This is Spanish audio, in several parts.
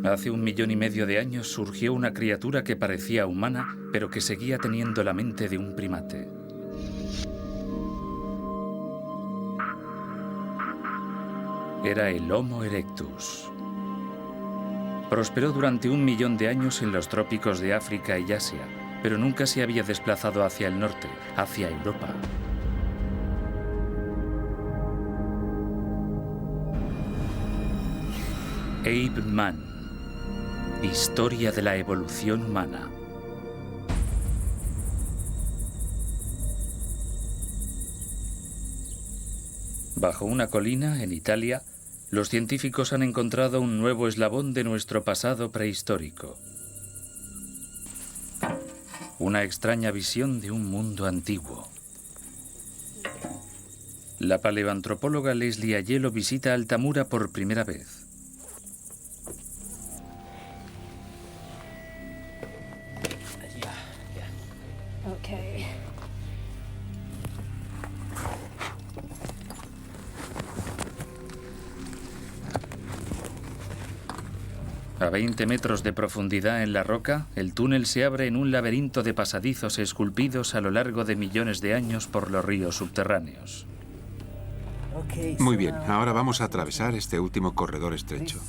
Hace 1,5 millones de años surgió una criatura que parecía humana, pero que seguía teniendo la mente de un primate. Era el Homo erectus. Prosperó durante 1 millón de años en los trópicos de África y Asia, pero nunca se había desplazado hacia el norte, hacia Europa. Ape Man. Historia de la evolución humana. Bajo una colina, en Italia, los científicos han encontrado un nuevo eslabón de nuestro pasado prehistórico. Una extraña visión de un mundo antiguo. La paleoantropóloga Leslie Ayello visita Altamura por primera vez. A 20 metros de profundidad en la roca, el túnel se abre en un laberinto de pasadizos esculpidos a lo largo de millones de años por los ríos subterráneos. Muy bien, ahora vamos a atravesar este último corredor estrecho.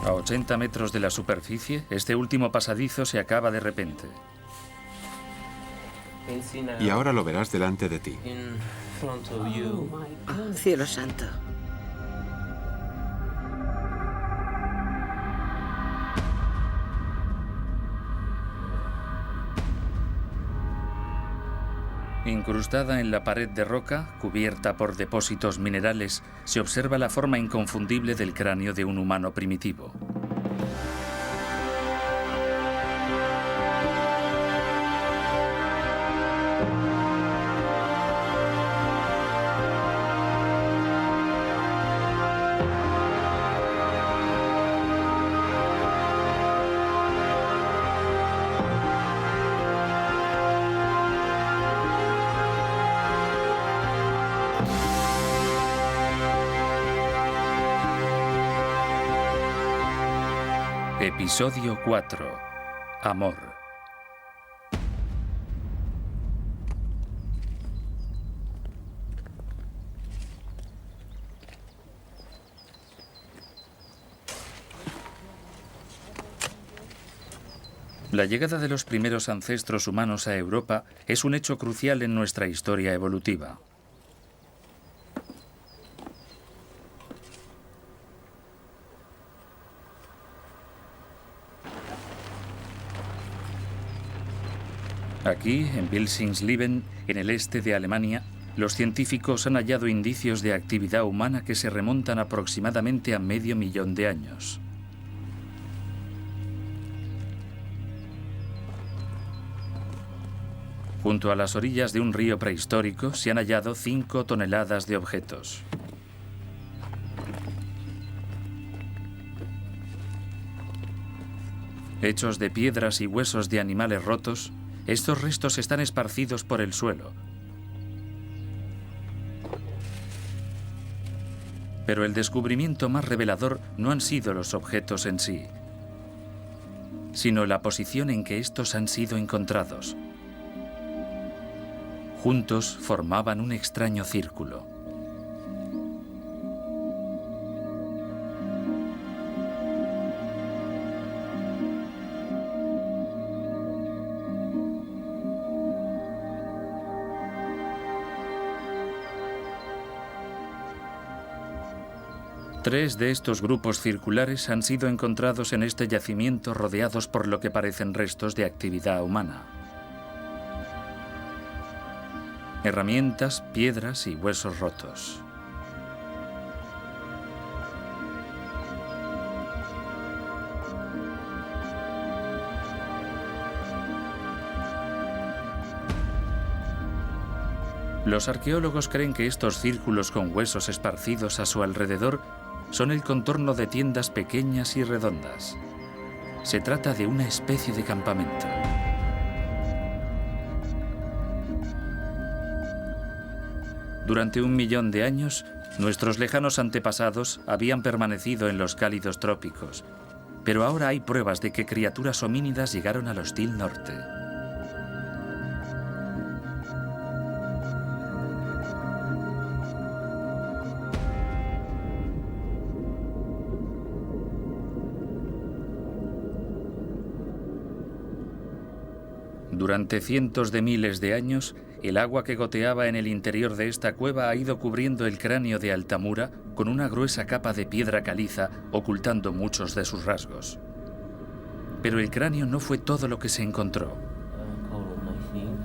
A 80 metros de la superficie, este último pasadizo se acaba de repente. Y ahora lo verás delante de ti. Oh, cielo santo. Incrustada en la pared de roca, cubierta por depósitos minerales, se observa la forma inconfundible del cráneo de un humano primitivo. Episodio 4. Amor. La llegada de los primeros ancestros humanos a Europa es un hecho crucial en nuestra historia evolutiva. Aquí, en Wilhelmsleben, en el este de Alemania, los científicos han hallado indicios de actividad humana que se remontan aproximadamente a 500 000 de años. Junto a las orillas de un río prehistórico se han hallado 5 toneladas de objetos. Hechos de piedras y huesos de animales rotos, estos restos están esparcidos por el suelo. Pero el descubrimiento más revelador no han sido los objetos en sí, sino la posición en que estos han sido encontrados. Juntos formaban un extraño círculo. Tres de estos grupos circulares han sido encontrados en este yacimiento rodeados por lo que parecen restos de actividad humana. Herramientas, piedras y huesos rotos. Los arqueólogos creen que estos círculos con huesos esparcidos a su alrededor son el contorno de tiendas pequeñas y redondas. Se trata de una especie de campamento. Durante 1 millón de años, nuestros lejanos antepasados habían permanecido en los cálidos trópicos, pero ahora hay pruebas de que criaturas homínidas llegaron al hostil norte. Durante cientos de miles de años, el agua que goteaba en el interior de esta cueva ha ido cubriendo el cráneo de Altamura con una gruesa capa de piedra caliza, ocultando muchos de sus rasgos. Pero el cráneo no fue todo lo que se encontró.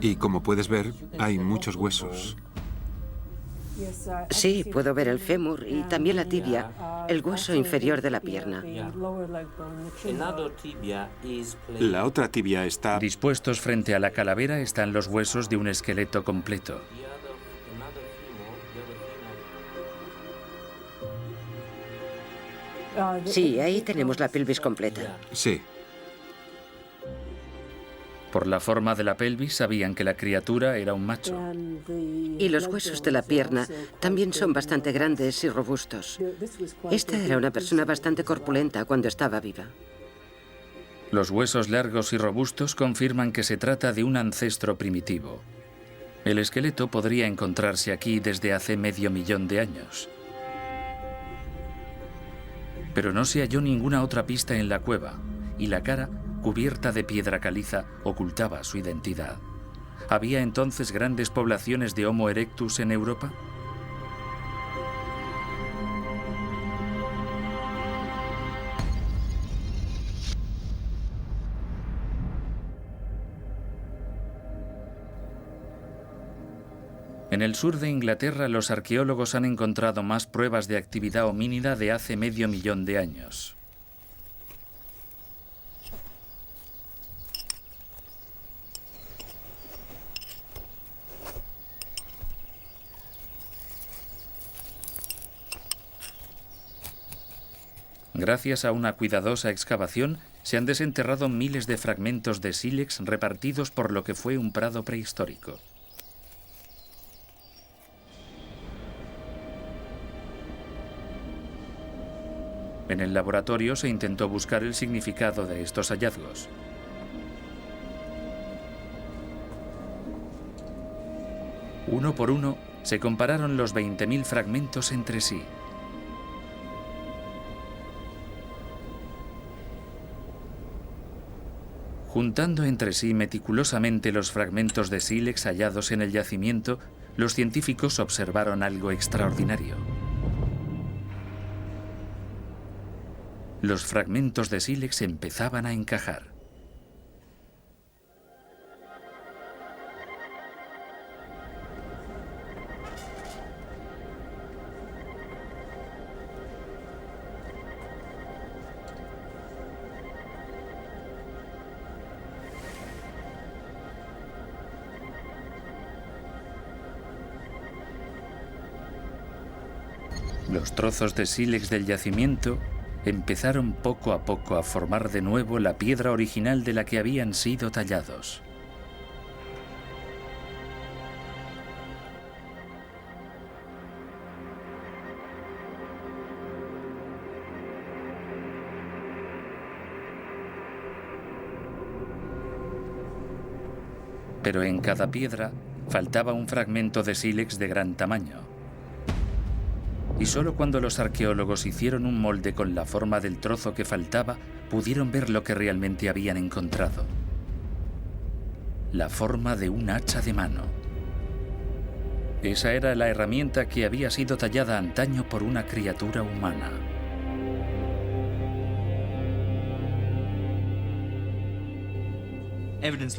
Y como puedes ver, hay muchos huesos. Sí, puedo ver el fémur y también la tibia, el hueso inferior de la pierna. La otra tibia está... Dispuestos frente a la calavera están los huesos de un esqueleto completo. Sí, ahí tenemos la pelvis completa. Sí. Por la forma de la pelvis sabían que la criatura era un macho. Y los huesos de la pierna también son bastante grandes y robustos. Esta era una persona bastante corpulenta cuando estaba viva. Los huesos largos y robustos confirman que se trata de un ancestro primitivo. El esqueleto podría encontrarse aquí desde hace medio millón de años. Pero no se halló ninguna otra pista en la cueva, y la cara, cubierta de piedra caliza, ocultaba su identidad. ¿Había entonces grandes poblaciones de Homo erectus en Europa? En el sur de Inglaterra, los arqueólogos han encontrado más pruebas de actividad homínida de hace medio millón de años. Gracias a una cuidadosa excavación, se han desenterrado miles de fragmentos de sílex repartidos por lo que fue un prado prehistórico. En el laboratorio se intentó buscar el significado de estos hallazgos. Uno por uno, se compararon los 20.000 fragmentos entre sí. Juntando entre sí meticulosamente los fragmentos de sílex hallados en el yacimiento, los científicos observaron algo extraordinario. Los fragmentos de sílex empezaban a encajar. Los trozos de sílex del yacimiento empezaron poco a poco a formar de nuevo la piedra original de la que habían sido tallados. Pero en cada piedra faltaba un fragmento de sílex de gran tamaño. Y solo cuando los arqueólogos hicieron un molde con la forma del trozo que faltaba, pudieron ver lo que realmente habían encontrado. La forma de un hacha de mano. Esa era la herramienta que había sido tallada antaño por una criatura humana.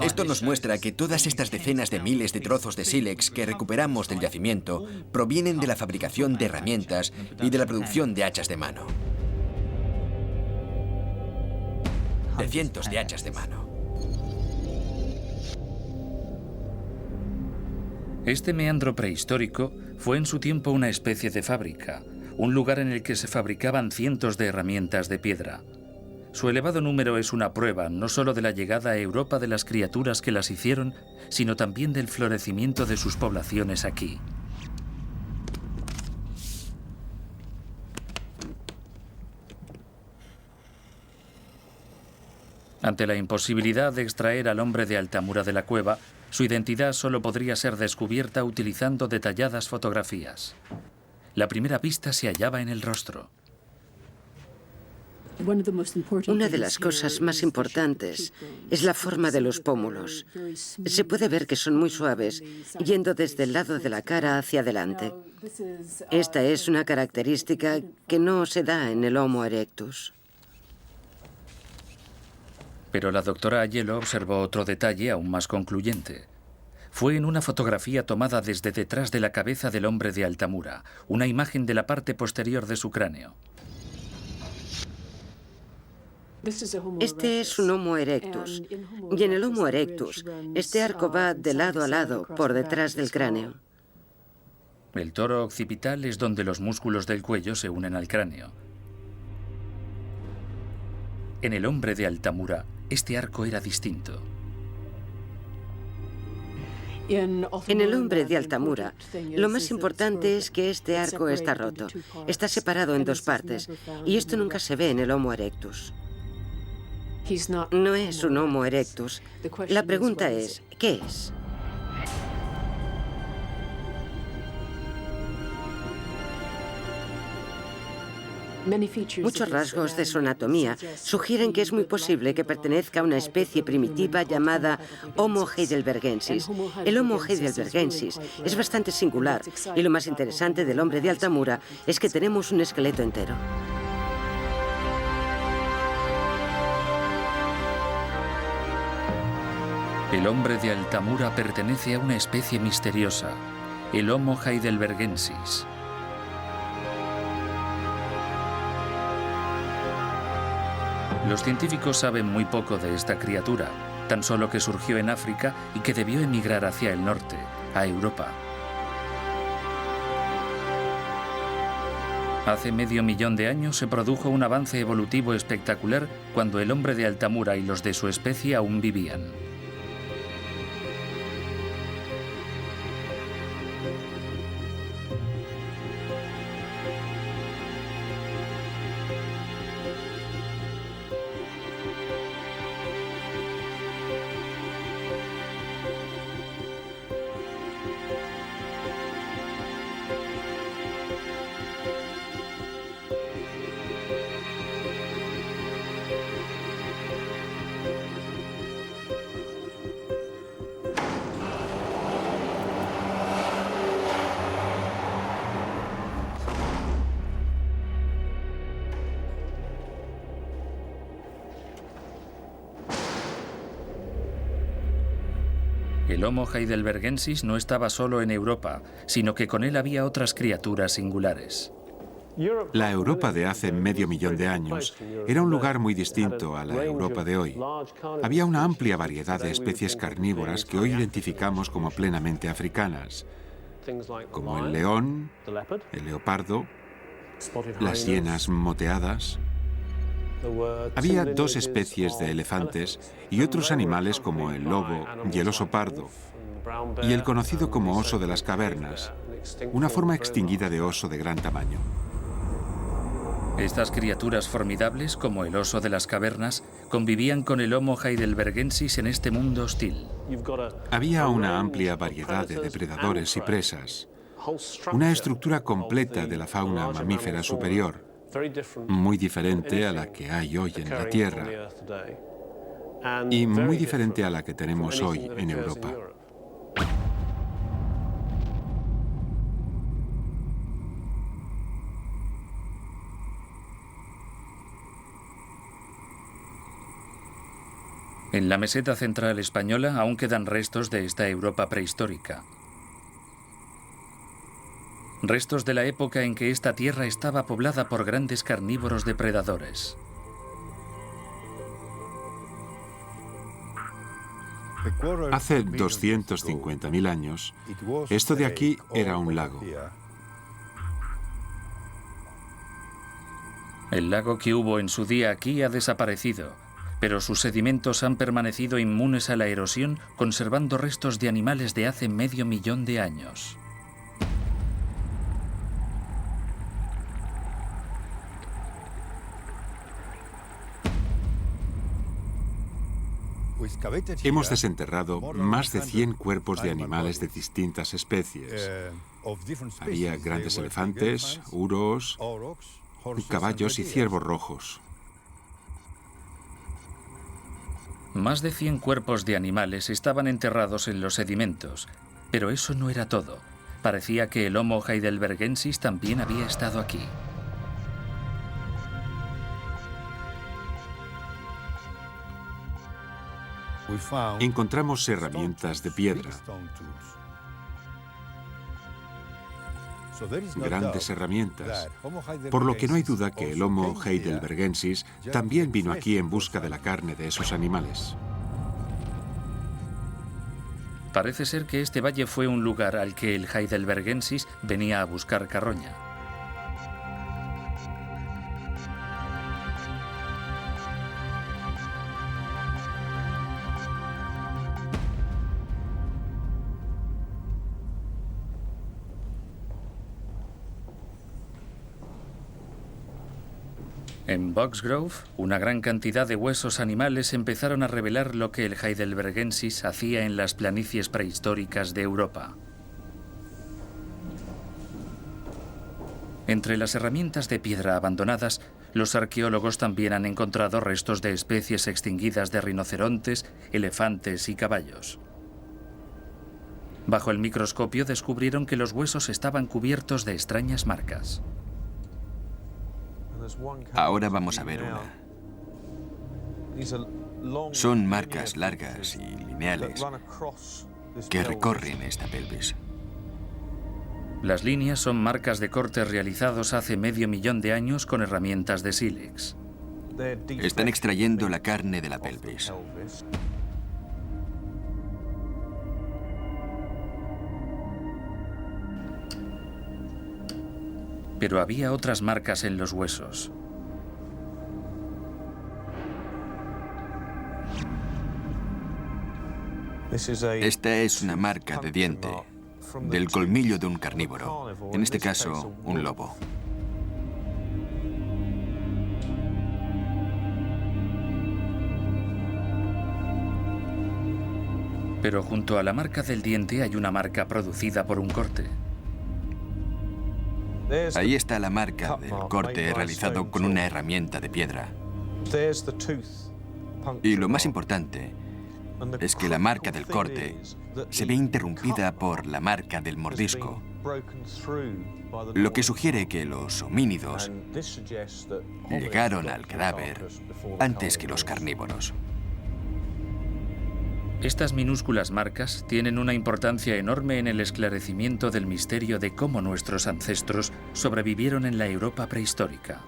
Esto nos muestra que todas estas decenas de miles de trozos de sílex que recuperamos del yacimiento provienen de la fabricación de herramientas y de la producción de hachas de mano. De cientos de hachas de mano. Este meandro prehistórico fue en su tiempo una especie de fábrica, un lugar en el que se fabricaban cientos de herramientas de piedra. Su elevado número es una prueba no solo de la llegada a Europa de las criaturas que las hicieron, sino también del florecimiento de sus poblaciones aquí. Ante la imposibilidad de extraer al hombre de Altamura de la cueva, su identidad solo podría ser descubierta utilizando detalladas fotografías. La primera pista se hallaba en el rostro. Una de las cosas más importantes es la forma de los pómulos. Se puede ver que son muy suaves, yendo desde el lado de la cara hacia adelante. Esta es una característica que no se da en el Homo erectus. Pero la doctora Aiello observó otro detalle aún más concluyente. Fue en una fotografía tomada desde detrás de la cabeza del hombre de Altamura, una imagen de la parte posterior de su cráneo. Este es un Homo erectus, y en el Homo erectus, este arco va de lado a lado, por detrás del cráneo. El toro occipital es donde los músculos del cuello se unen al cráneo. En el hombre de Altamura, este arco era distinto. En el hombre de Altamura, lo más importante es que este arco está roto, está separado en dos partes, y esto nunca se ve en el Homo erectus. No es un Homo erectus. La pregunta es, ¿qué es? Muchos rasgos de su anatomía sugieren que es muy posible que pertenezca a una especie primitiva llamada Homo heidelbergensis. El Homo heidelbergensis es bastante singular y lo más interesante del hombre de Altamura es que tenemos un esqueleto entero. El hombre de Altamura pertenece a una especie misteriosa, el Homo heidelbergensis. Los científicos saben muy poco de esta criatura, tan solo que surgió en África y que debió emigrar hacia el norte, a Europa. Hace medio millón de años se produjo un avance evolutivo espectacular cuando el hombre de Altamura y los de su especie aún vivían. El Homo heidelbergensis no estaba solo en Europa, sino que con él había otras criaturas singulares. La Europa de hace medio millón de años era un lugar muy distinto a la Europa de hoy. Había una amplia variedad de especies carnívoras que hoy identificamos como plenamente africanas, como el león, el leopardo, las hienas moteadas. Había dos especies de elefantes y otros animales como el lobo y el oso pardo, y el conocido como oso de las cavernas, una forma extinguida de oso de gran tamaño. Estas criaturas formidables, como el oso de las cavernas, convivían con el Homo heidelbergensis en este mundo hostil. Había una amplia variedad de depredadores y presas, una estructura completa de la fauna mamífera superior, muy diferente a la que hay hoy en la Tierra y muy diferente a la que tenemos hoy en Europa. En la meseta central española aún quedan restos de esta Europa prehistórica. Restos de la época en que esta tierra estaba poblada por grandes carnívoros depredadores. Hace 250.000 años, esto de aquí era un lago. El lago que hubo en su día aquí ha desaparecido, pero sus sedimentos han permanecido inmunes a la erosión, conservando restos de animales de hace medio millón de años. Hemos desenterrado más de 100 cuerpos de animales de distintas especies. Había grandes elefantes, uros, caballos y ciervos rojos. Más de 100 cuerpos de animales estaban enterrados en los sedimentos, pero eso no era todo. Parecía que el Homo heidelbergensis también había estado aquí. Encontramos herramientas de piedra, grandes herramientas, por lo que no hay duda que el Homo heidelbergensis también vino aquí en busca de la carne de esos animales. Parece ser que este valle fue un lugar al que el heidelbergensis venía a buscar carroña. En Boxgrove, una gran cantidad de huesos animales empezaron a revelar lo que el heidelbergensis hacía en las planicies prehistóricas de Europa. Entre las herramientas de piedra abandonadas, los arqueólogos también han encontrado restos de especies extinguidas de rinocerontes, elefantes y caballos. Bajo el microscopio descubrieron que los huesos estaban cubiertos de extrañas marcas. Ahora vamos a ver una. Son marcas largas y lineales que recorren esta pelvis. Las líneas son marcas de cortes realizados hace medio millón de años con herramientas de sílex. Están extrayendo la carne de la pelvis. Pero había otras marcas en los huesos. Esta es una marca de diente del colmillo de un carnívoro, en este caso, un lobo. Pero junto a la marca del diente hay una marca producida por un corte. Ahí está la marca del corte realizado con una herramienta de piedra. Y lo más importante es que la marca del corte se ve interrumpida por la marca del mordisco, lo que sugiere que los homínidos llegaron al cadáver antes que los carnívoros. Estas minúsculas marcas tienen una importancia enorme en el esclarecimiento del misterio de cómo nuestros ancestros sobrevivieron en la Europa prehistórica.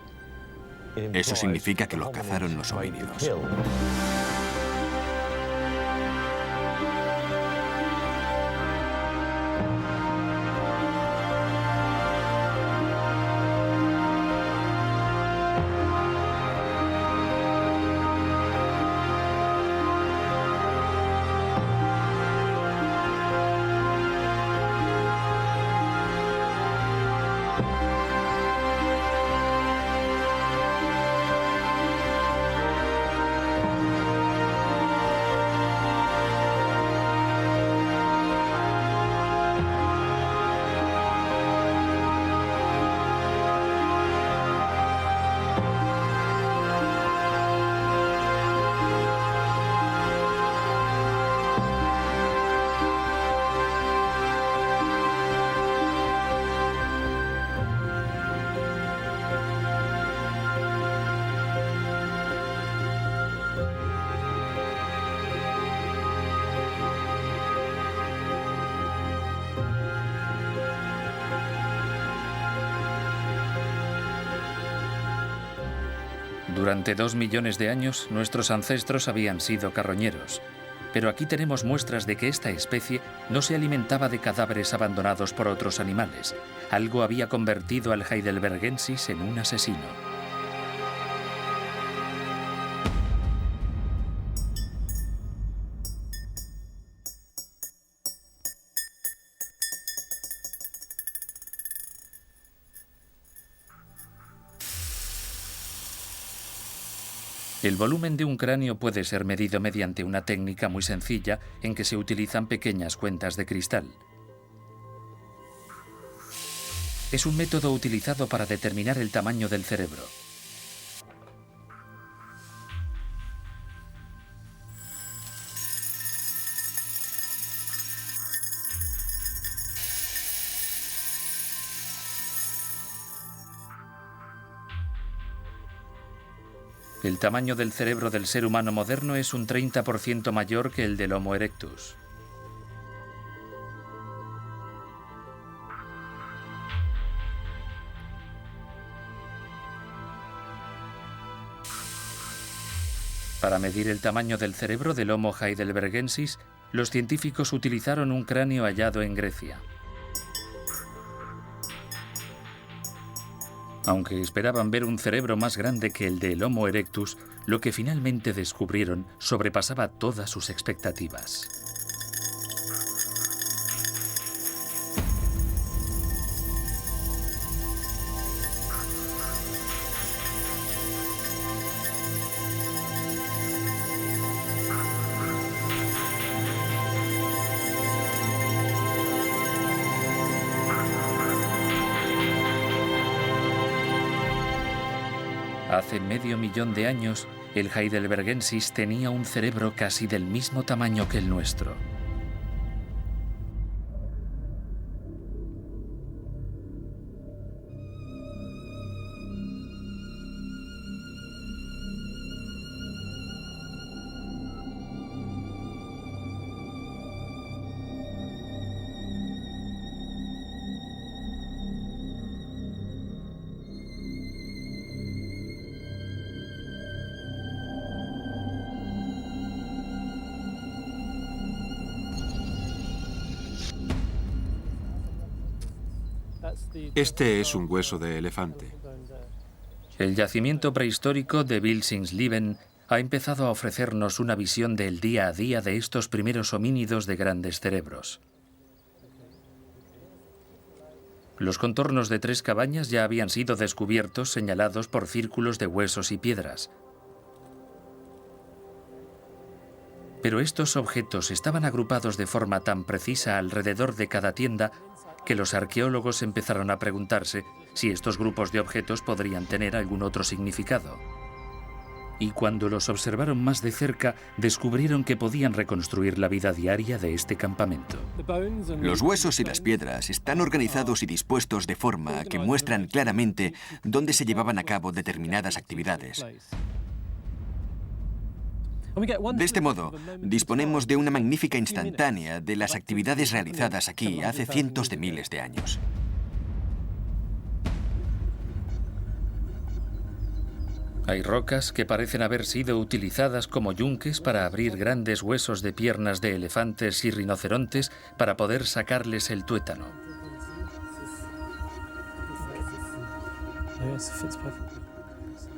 Eso significa que los cazaron los homínidos. Durante 2 millones de años, nuestros ancestros habían sido carroñeros. Pero aquí tenemos muestras de que esta especie no se alimentaba de cadáveres abandonados por otros animales. Algo había convertido al heidelbergensis en un asesino. El volumen de un cráneo puede ser medido mediante una técnica muy sencilla en que se utilizan pequeñas cuentas de cristal. Es un método utilizado para determinar el tamaño del cerebro. El tamaño del cerebro del ser humano moderno es un 30% mayor que el del Homo erectus. Para medir el tamaño del cerebro del Homo heidelbergensis, los científicos utilizaron un cráneo hallado en Grecia. Aunque esperaban ver un cerebro más grande que el del Homo erectus, lo que finalmente descubrieron sobrepasaba todas sus expectativas. Hace medio millón de años, el heidelbergensis tenía un cerebro casi del mismo tamaño que el nuestro. Este es un hueso de elefante. El yacimiento prehistórico de Wilsingsleben ha empezado a ofrecernos una visión del día a día de estos primeros homínidos de grandes cerebros. Los contornos de 3 cabañas ya habían sido descubiertos, señalados por círculos de huesos y piedras. Pero estos objetos estaban agrupados de forma tan precisa alrededor de cada tienda que los arqueólogos empezaron a preguntarse si estos grupos de objetos podrían tener algún otro significado. Y cuando los observaron más de cerca, descubrieron que podían reconstruir la vida diaria de este campamento. Los huesos y las piedras están organizados y dispuestos de forma que muestran claramente dónde se llevaban a cabo determinadas actividades. De este modo, disponemos de una magnífica instantánea de las actividades realizadas aquí hace cientos de miles de años. Hay rocas que parecen haber sido utilizadas como yunques para abrir grandes huesos de piernas de elefantes y rinocerontes para poder sacarles el tuétano.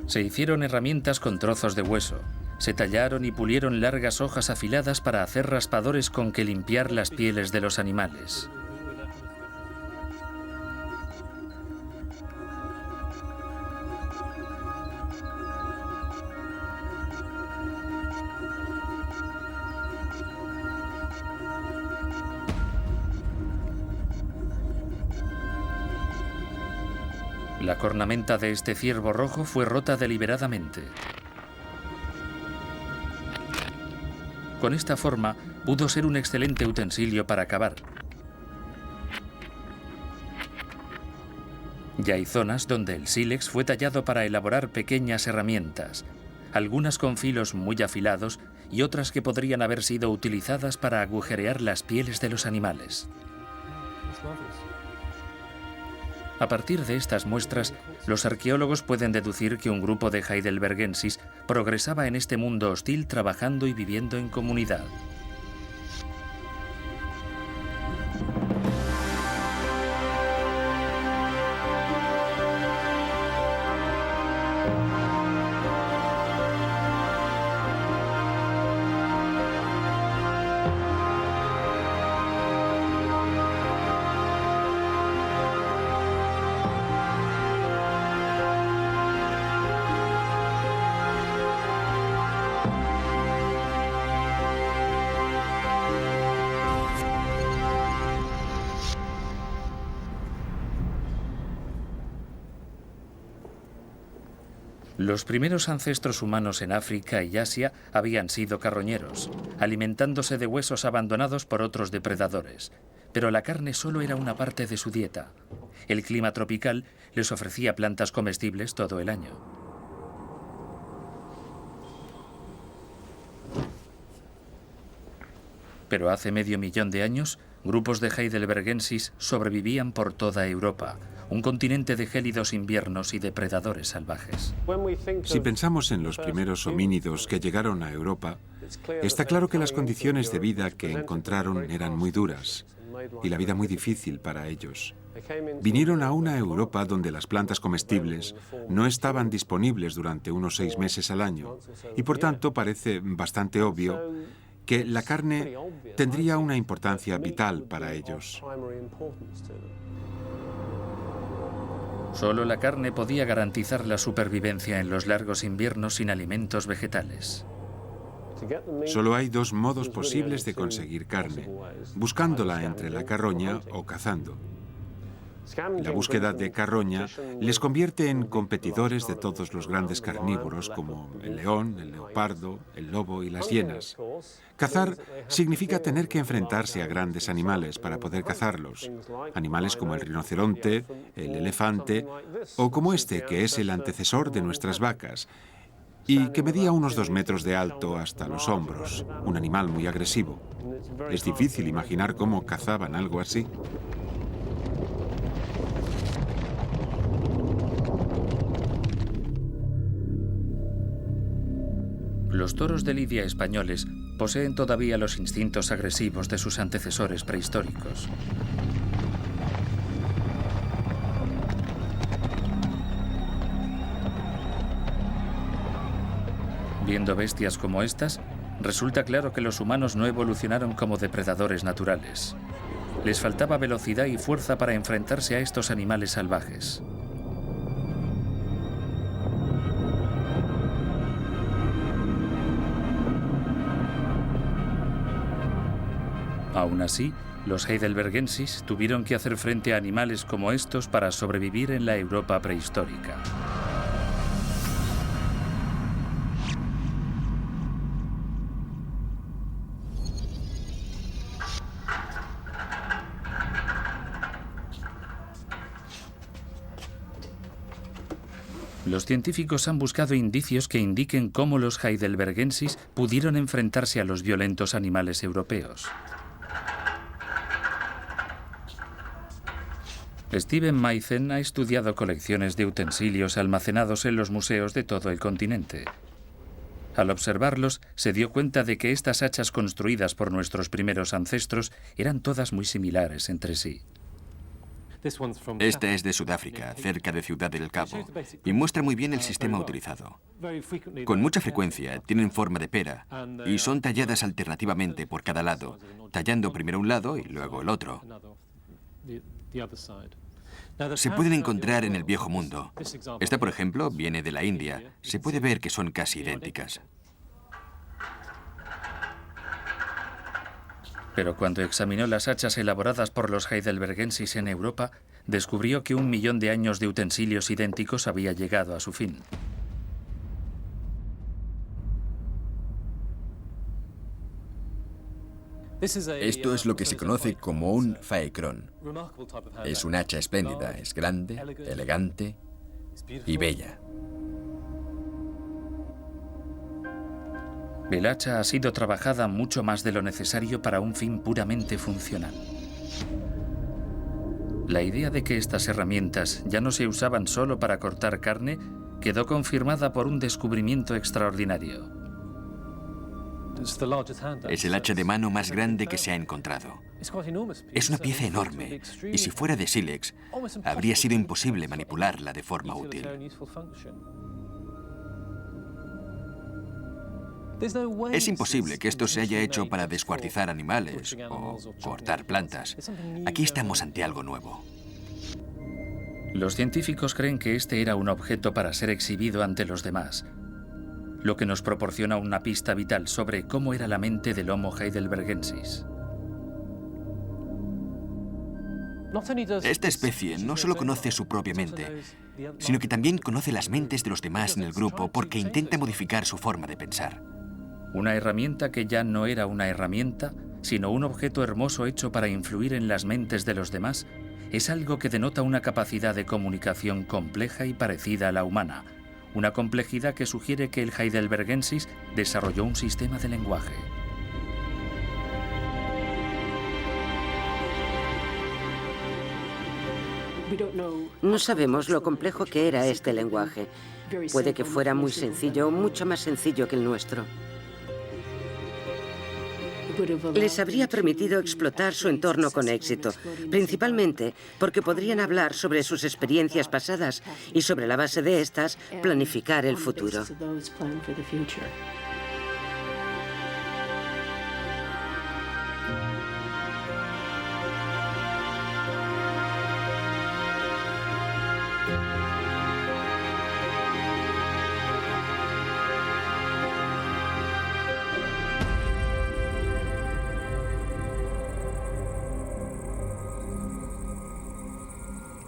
Se hicieron herramientas con trozos de hueso. Se tallaron y pulieron largas hojas afiladas para hacer raspadores con que limpiar las pieles de los animales. La cornamenta de este ciervo rojo fue rota deliberadamente. Con esta forma, pudo ser un excelente utensilio para cavar. Ya hay zonas donde el sílex fue tallado para elaborar pequeñas herramientas, algunas con filos muy afilados y otras que podrían haber sido utilizadas para agujerear las pieles de los animales. A partir de estas muestras, los arqueólogos pueden deducir que un grupo de heidelbergensis progresaba en este mundo hostil trabajando y viviendo en comunidad. Los primeros ancestros humanos en África y Asia habían sido carroñeros, alimentándose de huesos abandonados por otros depredadores. Pero la carne solo era una parte de su dieta. El clima tropical les ofrecía plantas comestibles todo el año. Pero hace medio millón de años, grupos de heidelbergensis sobrevivían por toda Europa, un continente de gélidos inviernos y depredadores salvajes. Si pensamos en los primeros homínidos que llegaron a Europa, está claro que las condiciones de vida que encontraron eran muy duras y la vida muy difícil para ellos. Vinieron a una Europa donde las plantas comestibles no estaban disponibles durante unos 6 meses al año y por tanto parece bastante obvio que la carne tendría una importancia vital para ellos. Solo la carne podía garantizar la supervivencia en los largos inviernos sin alimentos vegetales. Solo hay 2 modos posibles de conseguir carne: buscándola entre la carroña o cazando. La búsqueda de carroña les convierte en competidores de todos los grandes carnívoros como el león, el leopardo, el lobo y las hienas. Cazar significa tener que enfrentarse a grandes animales para poder cazarlos. Animales como el rinoceronte, el elefante o como este, que es el antecesor de nuestras vacas y que medía unos 2 metros de alto hasta los hombros, un animal muy agresivo. Es difícil imaginar cómo cazaban algo así. Los toros de lidia españoles poseen todavía los instintos agresivos de sus antecesores prehistóricos. Viendo bestias como estas, resulta claro que los humanos no evolucionaron como depredadores naturales. Les faltaba velocidad y fuerza para enfrentarse a estos animales salvajes. Aún así, los heidelbergensis tuvieron que hacer frente a animales como estos para sobrevivir en la Europa prehistórica. Los científicos han buscado indicios que indiquen cómo los heidelbergensis pudieron enfrentarse a los violentos animales europeos. Steven Maizen ha estudiado colecciones de utensilios almacenados en los museos de todo el continente. Al observarlos, se dio cuenta de que estas hachas construidas por nuestros primeros ancestros eran todas muy similares entre sí. Esta es de Sudáfrica, cerca de Ciudad del Cabo, y muestra muy bien el sistema utilizado. Con mucha frecuencia tienen forma de pera y son talladas alternativamente por cada lado, tallando primero un lado y luego el otro. Se pueden encontrar en el Viejo Mundo. Esta, por ejemplo, viene de la India. Se puede ver que son casi idénticas. Pero cuando examinó las hachas elaboradas por los heidelbergensis en Europa, descubrió que 1 millón de años de utensilios idénticos había llegado a su fin. Esto es lo que se conoce como un faekron. Es un hacha espléndida, es grande, elegante y bella. El hacha ha sido trabajada mucho más de lo necesario para un fin puramente funcional. La idea de que estas herramientas ya no se usaban solo para cortar carne quedó confirmada por un descubrimiento extraordinario. Es el hacha de mano más grande que se ha encontrado. Es una pieza enorme, y si fuera de sílex, habría sido imposible manipularla de forma útil. Es imposible que esto se haya hecho para descuartizar animales o cortar plantas. Aquí estamos ante algo nuevo. Los científicos creen que este era un objeto para ser exhibido ante los demás, lo que nos proporciona una pista vital sobre cómo era la mente del Homo heidelbergensis. Esta especie no solo conoce su propia mente, sino que también conoce las mentes de los demás en el grupo porque intenta modificar su forma de pensar. Una herramienta que ya no era una herramienta, sino un objeto hermoso hecho para influir en las mentes de los demás, es algo que denota una capacidad de comunicación compleja y parecida a la humana, una complejidad que sugiere que el heidelbergensis desarrolló un sistema de lenguaje. No sabemos lo complejo que era este lenguaje. Puede que fuera muy sencillo, mucho más sencillo que el nuestro. Les habría permitido explotar su entorno con éxito, principalmente porque podrían hablar sobre sus experiencias pasadas y sobre la base de estas planificar el futuro.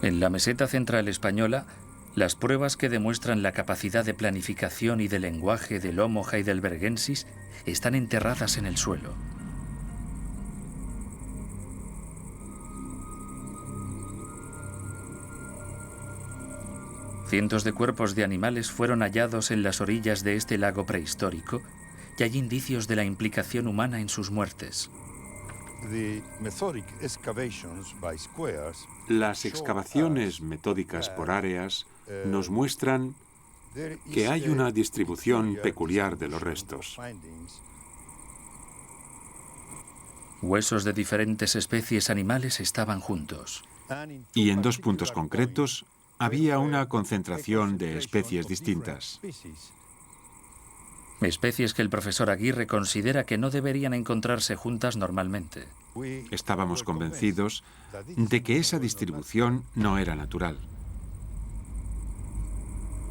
En la meseta central española, las pruebas que demuestran la capacidad de planificación y de lenguaje del Homo heidelbergensis están enterradas en el suelo. Cientos de cuerpos de animales fueron hallados en las orillas de este lago prehistórico y hay indicios de la implicación humana en sus muertes. Las excavaciones metódicas por áreas nos muestran que hay una distribución peculiar de los restos. Huesos de diferentes especies animales estaban juntos. Y en dos puntos concretos había una concentración de especies distintas. Especies que el profesor Aguirre considera que no deberían encontrarse juntas normalmente. Estábamos convencidos de que esa distribución no era natural.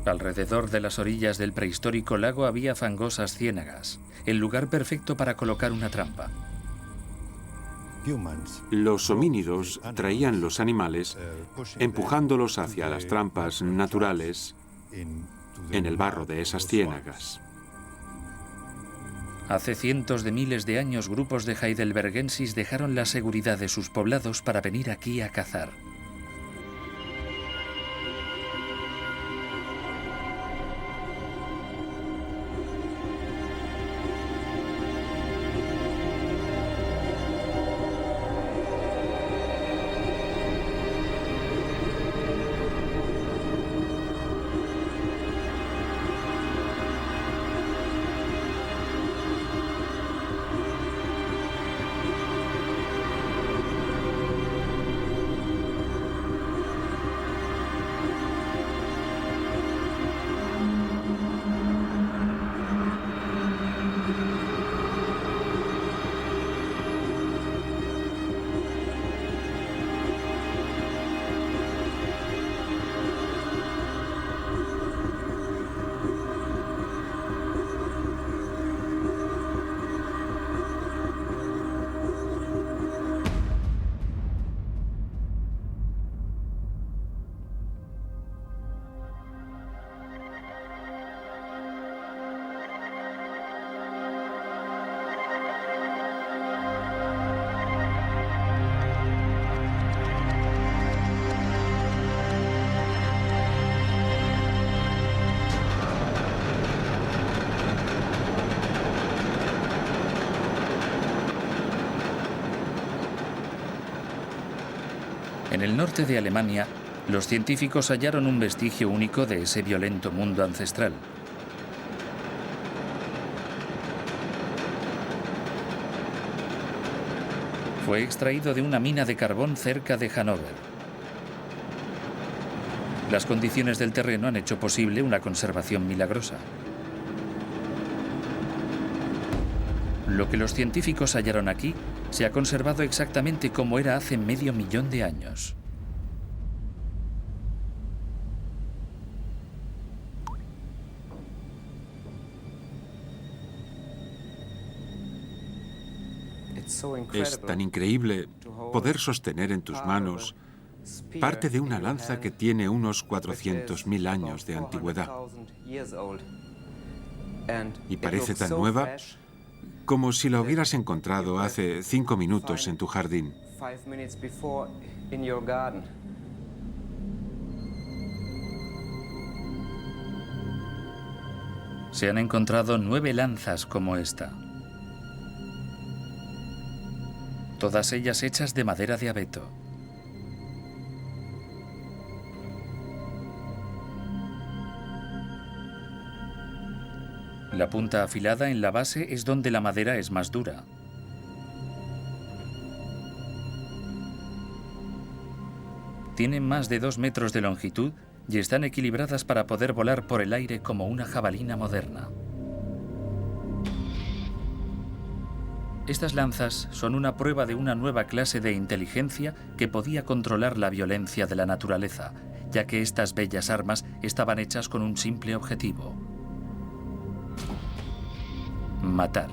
Alrededor de las orillas del prehistórico lago había fangosas ciénagas, el lugar perfecto para colocar una trampa. Los homínidos traían los animales empujándolos hacia las trampas naturales en el barro de esas ciénagas. Hace cientos de miles de años, grupos de heidelbergensis dejaron la seguridad de sus poblados para venir aquí a cazar. En el norte de Alemania, los científicos hallaron un vestigio único de ese violento mundo ancestral. Fue extraído de una mina de carbón cerca de Hannover. Las condiciones del terreno han hecho posible una conservación milagrosa. Lo que los científicos hallaron aquí se ha conservado exactamente como era hace medio millón de años. Es tan increíble poder sostener en tus manos parte de una lanza que tiene unos 400.000 años de antigüedad. Y parece tan nueva como si la hubieras encontrado hace 5 minutos en tu jardín. Se han encontrado 9 lanzas como esta. Todas ellas hechas de madera de abeto. La punta afilada en la base es donde la madera es más dura. Tienen más de 2 metros de longitud y están equilibradas para poder volar por el aire como una jabalina moderna. Estas lanzas son una prueba de una nueva clase de inteligencia que podía controlar la violencia de la naturaleza, ya que estas bellas armas estaban hechas con un simple objetivo: matar.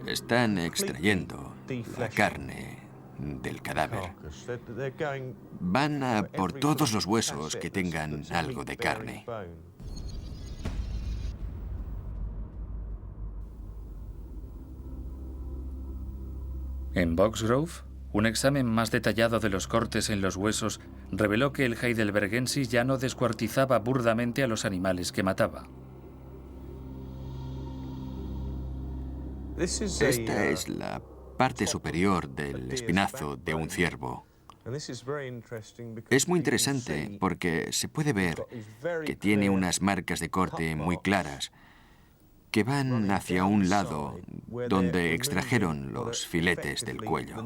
Están extrayendo la carne del cadáver. Van a por todos los huesos que tengan algo de carne. En Boxgrove, un examen más detallado de los cortes en los huesos reveló que el heidelbergensis ya no descuartizaba burdamente a los animales que mataba. Esta es la parte superior del espinazo de un ciervo. Es muy interesante porque se puede ver que tiene unas marcas de corte muy claras que van hacia un lado donde extrajeron los filetes del cuello.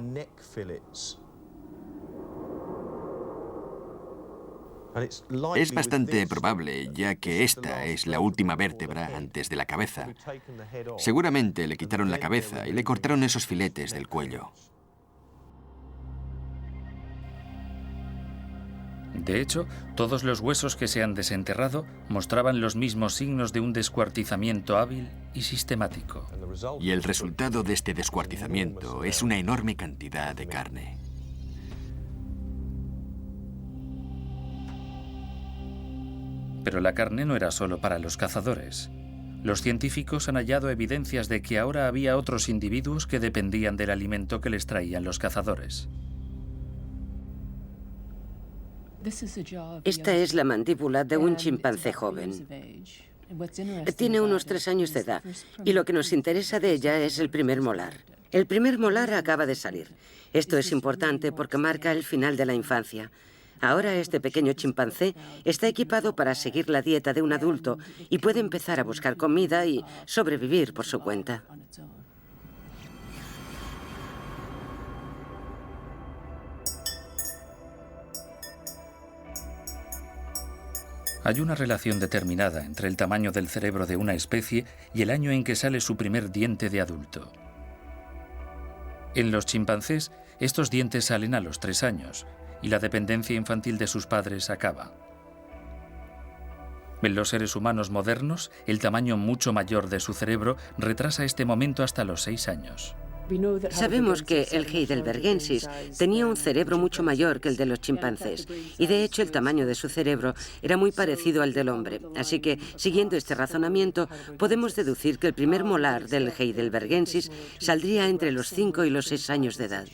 Es bastante probable, ya que esta es la última vértebra antes de la cabeza. Seguramente le quitaron la cabeza y le cortaron esos filetes del cuello. De hecho, todos los huesos que se han desenterrado mostraban los mismos signos de un descuartizamiento hábil y sistemático. Y el resultado de este descuartizamiento es una enorme cantidad de carne. Pero la carne no era solo para los cazadores. Los científicos han hallado evidencias de que ahora había otros individuos que dependían del alimento que les traían los cazadores. Esta es la mandíbula de un chimpancé joven. Tiene unos 3 años de edad y lo que nos interesa de ella es el primer molar. El primer molar acaba de salir. Esto es importante porque marca el final de la infancia. Ahora este pequeño chimpancé está equipado para seguir la dieta de un adulto y puede empezar a buscar comida y sobrevivir por su cuenta. Hay una relación determinada entre el tamaño del cerebro de una especie y el año en que sale su primer diente de adulto. En los chimpancés, estos dientes salen a los 3 años y la dependencia infantil de sus padres acaba. En los seres humanos modernos, el tamaño mucho mayor de su cerebro retrasa este momento hasta los 6 años. Sabemos que el heidelbergensis tenía un cerebro mucho mayor que el de los chimpancés y de hecho el tamaño de su cerebro era muy parecido al del hombre. Así que, siguiendo este razonamiento, podemos deducir que el primer molar del heidelbergensis saldría entre los 5 y los 6 años de edad.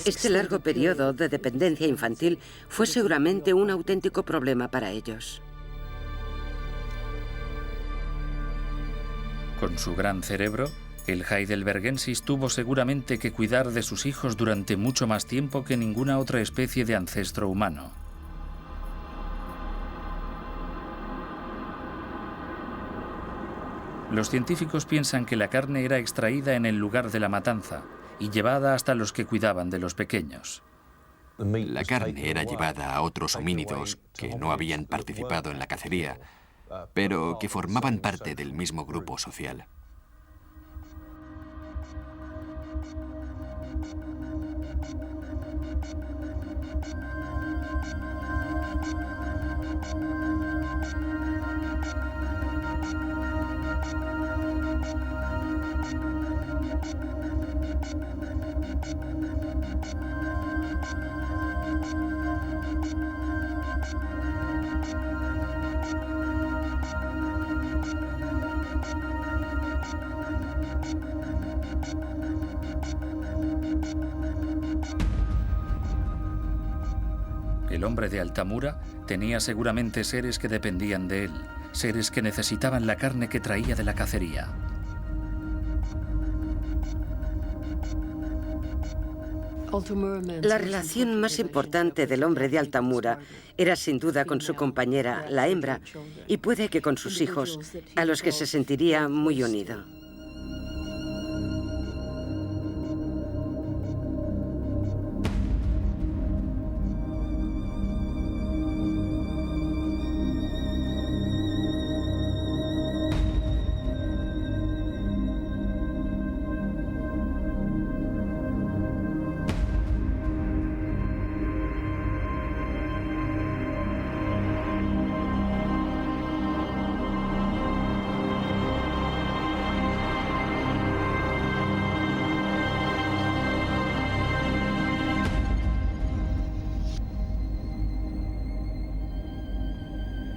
Este largo periodo de dependencia infantil fue seguramente un auténtico problema para ellos. Con su gran cerebro, el heidelbergensis tuvo seguramente que cuidar de sus hijos durante mucho más tiempo que ninguna otra especie de ancestro humano. Los científicos piensan que la carne era extraída en el lugar de la matanza y llevada hasta los que cuidaban de los pequeños. La carne era llevada a otros homínidos que no habían participado en la cacería, pero que formaban parte del mismo grupo social. El hombre de Altamura tenía seguramente seres que dependían de él, seres que necesitaban la carne que traía de la cacería. La relación más importante del hombre de Altamura era sin duda con su compañera, la hembra, y puede que con sus hijos, a los que se sentiría muy unido.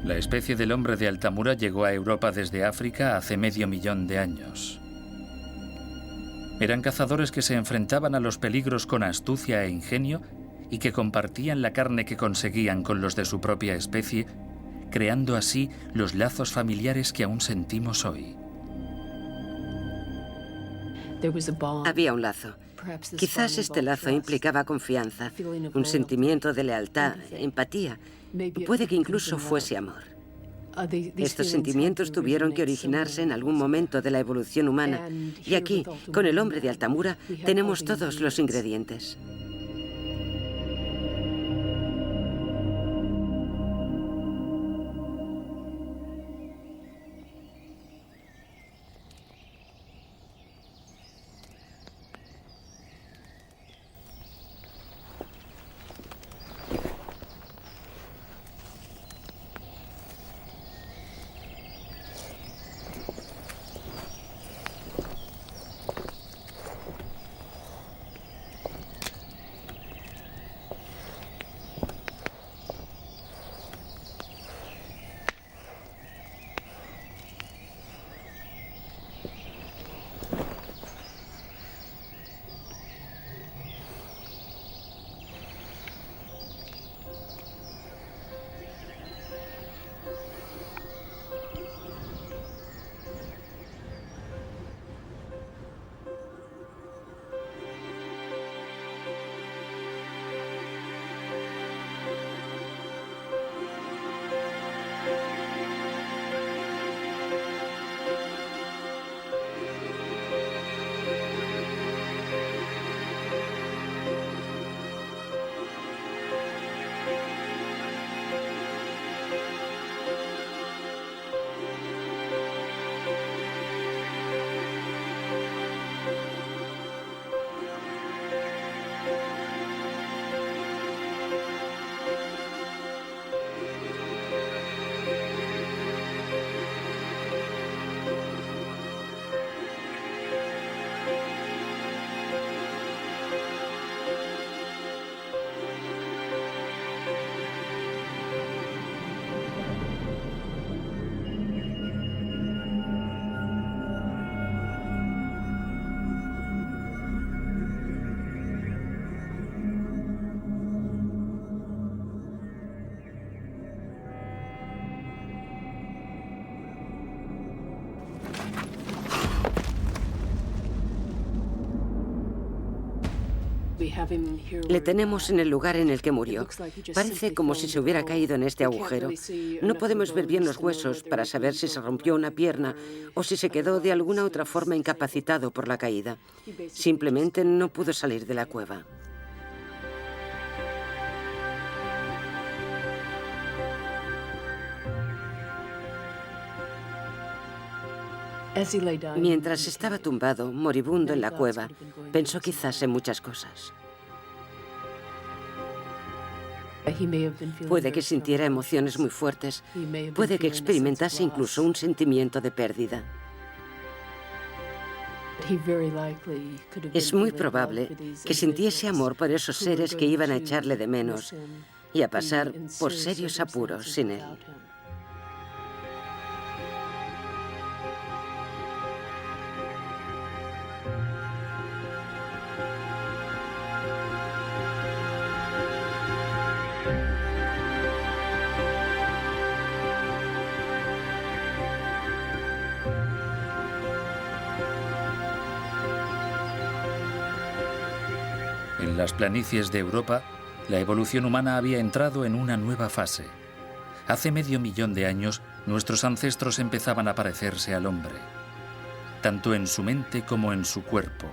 La especie del hombre de Altamura llegó a Europa desde África hace medio millón de años. Eran cazadores que se enfrentaban a los peligros con astucia e ingenio y que compartían la carne que conseguían con los de su propia especie, creando así los lazos familiares que aún sentimos hoy. Había un lazo. Quizás este lazo implicaba confianza, un sentimiento de lealtad, empatía. Puede que incluso fuese amor. Estos sentimientos tuvieron que originarse en algún momento de la evolución humana. Y aquí, con el hombre de Altamura, tenemos todos los ingredientes. Le tenemos en el lugar en el que murió. Parece como si se hubiera caído en este agujero. No podemos ver bien los huesos para saber si se rompió una pierna o si se quedó de alguna otra forma incapacitado por la caída. Simplemente no pudo salir de la cueva. Mientras estaba tumbado, moribundo en la cueva, pensó quizás en muchas cosas. Puede que sintiera emociones muy fuertes, puede que experimentase incluso un sentimiento de pérdida. Es muy probable que sintiese amor por esos seres que iban a echarle de menos y a pasar por serios apuros sin él. En las planicies de Europa, la evolución humana había entrado en una nueva fase. Hace medio millón de años, nuestros ancestros empezaban a parecerse al hombre, tanto en su mente como en su cuerpo.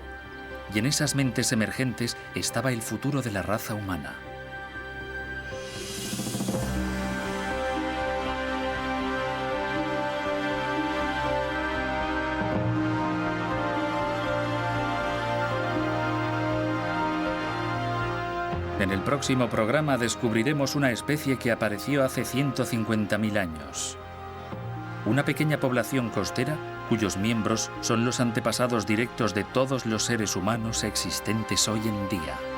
Y en esas mentes emergentes estaba el futuro de la raza humana. En el próximo programa descubriremos una especie que apareció hace 150.000 años. Una pequeña población costera cuyos miembros son los antepasados directos de todos los seres humanos existentes hoy en día.